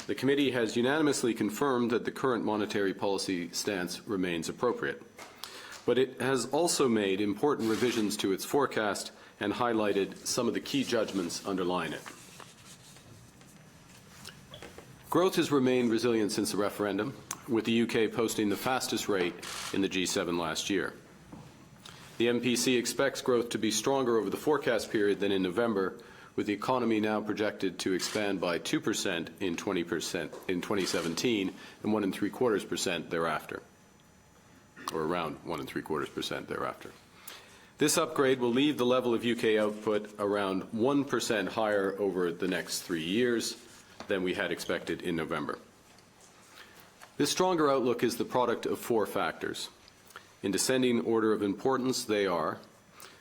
The committee has unanimously confirmed that the current monetary policy stance remains appropriate, but it has also made important revisions to its forecast and highlighted some of the key judgments underlying it. Growth has remained resilient since the referendum, with the UK posting the fastest rate in the G7 last year. The MPC expects growth to be stronger over the forecast period than in November, with the economy now projected to expand by 2% in 2017 and 1.75% thereafter, or around 1.75% thereafter. This upgrade will leave the level of UK output around 1% higher over the next 3 years than we had expected in November. This stronger outlook is the product of 4 factors. In descending order of importance, they are: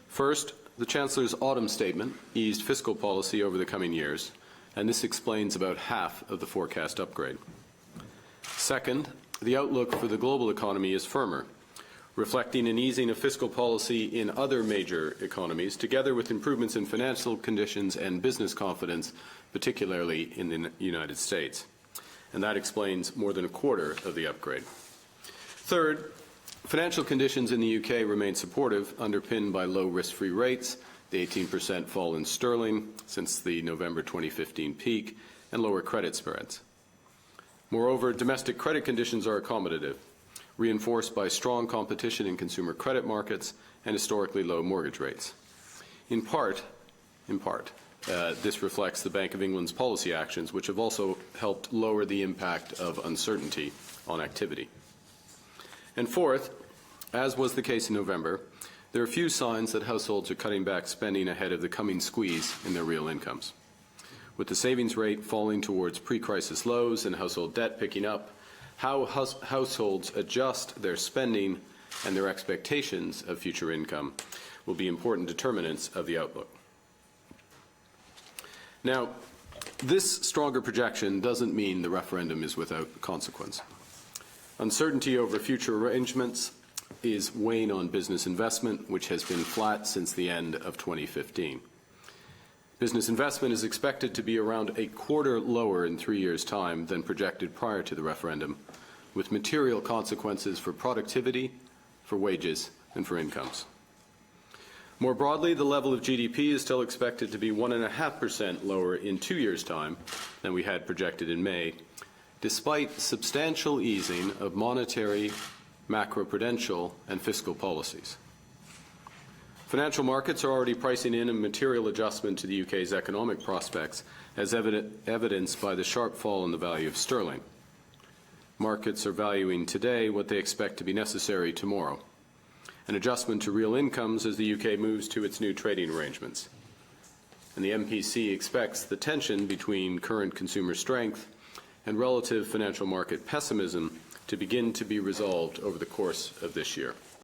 first, the Chancellor's autumn statement eased fiscal policy over the coming years, and this explains about half of the forecast upgrade. Second, the outlook for the global economy is firmer, reflecting an easing of fiscal policy in other major economies, together with improvements in financial conditions and business confidence, particularly in the United States. And that explains more than a quarter of the upgrade. Third, financial conditions in the UK remain supportive, underpinned by low risk-free rates, the 18% fall in sterling since the November 2015 peak, and lower credit spreads. Moreover, domestic credit conditions are accommodative, reinforced by strong competition in consumer credit markets and historically low mortgage rates. In part, this reflects the Bank of England's policy actions, which have also helped lower the impact of uncertainty on activity. And fourth, as was the case in November, there are few signs that households are cutting back spending ahead of the coming squeeze in their real incomes. With the savings rate falling towards pre-crisis lows and household debt picking up, how households adjust their spending and their expectations of future income will be important determinants of the outlook. Now, this stronger projection doesn't mean the referendum is without consequence. Uncertainty over future arrangements is weighing on business investment, which has been flat since the end of 2015. Business investment is expected to be around a quarter lower in 3 years' time than projected prior to the referendum, with material consequences for productivity, for wages, and for incomes. More broadly, the level of GDP is still expected to be 1.5% lower in 2 years' time than we had projected in May, despite substantial easing of monetary, macroprudential, and fiscal policies. Financial markets are already pricing in a material adjustment to the UK's economic prospects, as evidenced by the sharp fall in the value of sterling. Markets are valuing today what they expect to be necessary tomorrow. An adjustment to real incomes as the UK moves to its new trading arrangements. And the MPC expects the tension between current consumer strength and relative financial market pessimism to begin to be resolved over the course of this year.